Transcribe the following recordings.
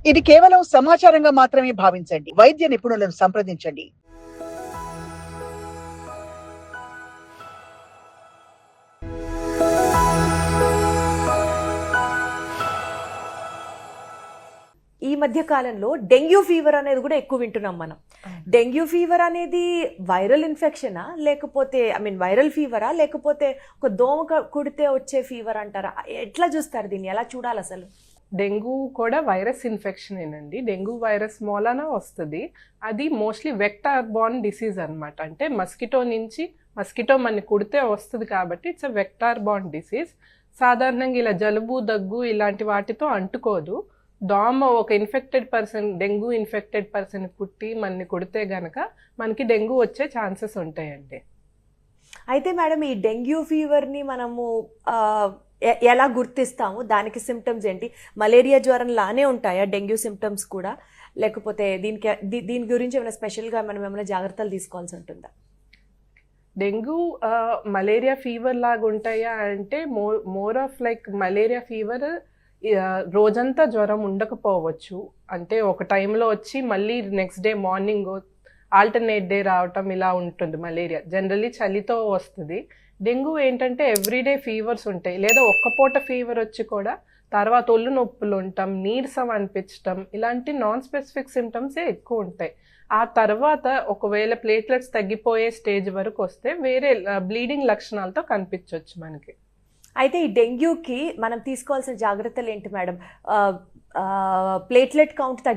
ఇది కేవలం సమాచారంగా మాత్రమే భావించండి. వైద్య నిపుణులను సంప్రదించండి. ఈ మధ్య కాలంలో డెంగ్యూ ఫీవర్ అనేది కూడా ఎక్కువ వింటున్నాం మనం. డెంగ్యూ ఫీవర్ అనేది వైరల్ ఇన్ఫెక్షనా, లేకపోతే వైరల్ ఫీవరా, లేకపోతే ఒక దోమ కుడితే వచ్చే ఫీవర్ అంటారా? ఎట్లా చూస్తారు దీన్ని, ఎలా చూడాలి అసలు? డెంగ్యూ కూడా వైరస్ ఇన్ఫెక్షన్ ఏనండి. డెంగ్యూ వైరస్ మూలాన వస్తుంది. అది మోస్ట్లీ వెక్టార్ బార్న్ డిసీజ్ అనమాట. అంటే మస్కిటో మనని కుడితే వస్తుంది కాబట్టి it's a vector born disease. సాధారణంగా ఇలా జలుబు, దగ్గు ఇలాంటి వాటితో అంటుకోదు. దోమ ఒక infected person, dengue infected person కుట్టి మనని కుడితే గనక మనకి డెంగ్యూ వచ్చే ఛాన్సెస్ ఉంటాయండి. అయితే మేడం, ఈ డెంగ్యూ ఫీవర్ని మనము ఎలా గుర్తిస్తాము? దానికి సిమ్టమ్స్ ఏంటి? మలేరియా జ్వరం లానే ఉంటాయా డెంగ్యూ సిమ్టమ్స్ కూడా, లేకపోతే దీని గురించి ఏమైనా స్పెషల్గా మనం ఏమైనా జాగ్రత్తలు తీసుకోవాల్సి ఉంటుందా? డెంగ్యూ మలేరియా ఫీవర్ లాగా ఉంటాయా అంటే more of like malaria fever రోజంతా జ్వరం ఉండకపోవచ్చు. అంటే ఒక టైంలో వచ్చి మళ్ళీ next day morning alternate day రావటం ఇలా ఉంటుంది. మలేరియా జనరల్లీ చలితో వస్తుంది. డెంగ్యూ ఏంటంటే ఎవ్రీడే ఫీవర్స్ ఉంటాయి, లేదా ఒక్క పూట ఫీవర్ వచ్చి కూడా తర్వాత ఒళ్ళు నొప్పులు ఉండటం, నీరసం అనిపించటం, ఇలాంటి నాన్ స్పెసిఫిక్ సిమ్టమ్సే ఎక్కువ ఉంటాయి. ఆ తర్వాత ఒకవేళ ప్లేట్లెట్స్ తగ్గిపోయే స్టేజ్ వరకు వస్తే వేరే బ్లీడింగ్ లక్షణాలతో కనిపించవచ్చు మనకి. అయితే ఈ డెంగ్యూకి మనం తీసుకోవాల్సిన జాగ్రత్తలు ఏంటి మేడం? ప్లేట్లెట్ కౌంట్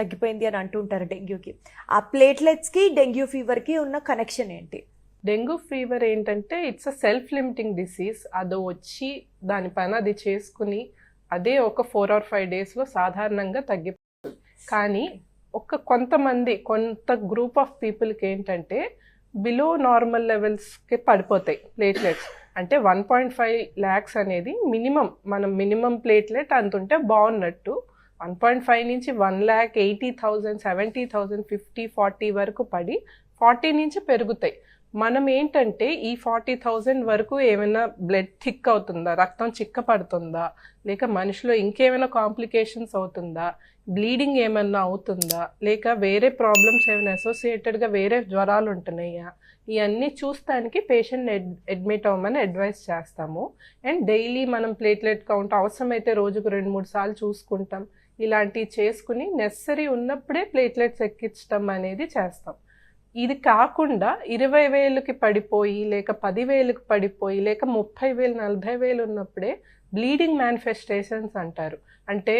తగ్గిపోయింది అని అంటుంటారు డెంగ్యూకి. ఆ ప్లేట్లెట్స్కి డెంగ్యూ ఫీవర్కి ఉన్న కనెక్షన్ ఏంటి? డెంగ్యూ ఫీవర్ ఏంటంటే it's a self limiting disease. అది వచ్చి దాని పని అది చేసుకుని అదే ఒక 4 or 5 డేస్లో సాధారణంగా తగ్గిపోతుంది. కానీ కొంత గ్రూప్ ఆఫ్ పీపుల్కి ఏంటంటే బిలో నార్మల్ లెవెల్స్కి పడిపోతాయి ప్లేట్లెట్స్. అంటే 1.5 lakhs అనేది మినిమం ప్లేట్లెట్ అంత ఉంటే బాగున్నట్టు. 1.5 నుంచి 1,80,000, 70,000, 50, 40 వరకు పడి 40 నుంచి పెరుగుతాయి. మనం ఏంటంటే ఈ 40,000 వరకు ఏమైనా బ్లడ్ థిక్ అవుతుందా, రక్తం చిక్క పడుతుందా, లేక మనిషిలో ఇంకేమైనా కాంప్లికేషన్స్ అవుతుందా, బ్లీడింగ్ ఏమైనా అవుతుందా, లేక వేరే ప్రాబ్లమ్స్ ఏమైనా అసోసియేటెడ్గా వేరే జ్వరాలు ఉంటున్నాయా, ఇవన్నీ చూస్తానికి పేషెంట్ అడ్మిట్ అవ్వమని అడ్వైస్ చేస్తాము. అండ్ డైలీ మనం ప్లేట్లెట్ కౌంట్ అవసరమైతే రోజుకు 2-3 సార్లు చూసుకుంటాం. ఇలాంటివి చేసుకుని నెసరీ ఉన్నప్పుడే ప్లేట్లెట్స్ ఎక్కించడం అనేది చేస్తాం. ఇది కాకుండా 20,000కి పడిపోయి, లేక 10,000కి పడిపోయి, లేక 30,000, 40,000 ఉన్నప్పుడే బ్లీడింగ్ మేనిఫెస్టేషన్స్ అంటారు. అంటే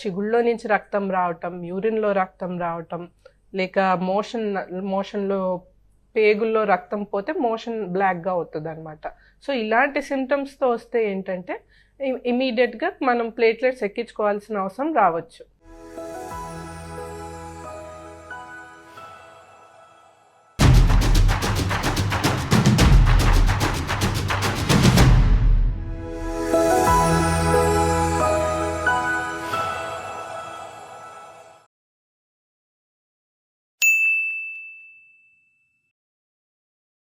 చిగుళ్ళలో నుంచి రక్తం రావటం, యూరిన్లో రక్తం రావటం, లేక మోషన్లో పేగుల్లో రక్తం పోతే మోషన్ బ్లాక్గా అవుతుంది అనమాట. సో ఇలాంటి సిమ్టమ్స్తో వస్తే ఏంటంటే ఇమీడియట్గా మనం ప్లేట్లెట్స్ ఎక్కించుకోవాల్సిన అవసరం రావచ్చు.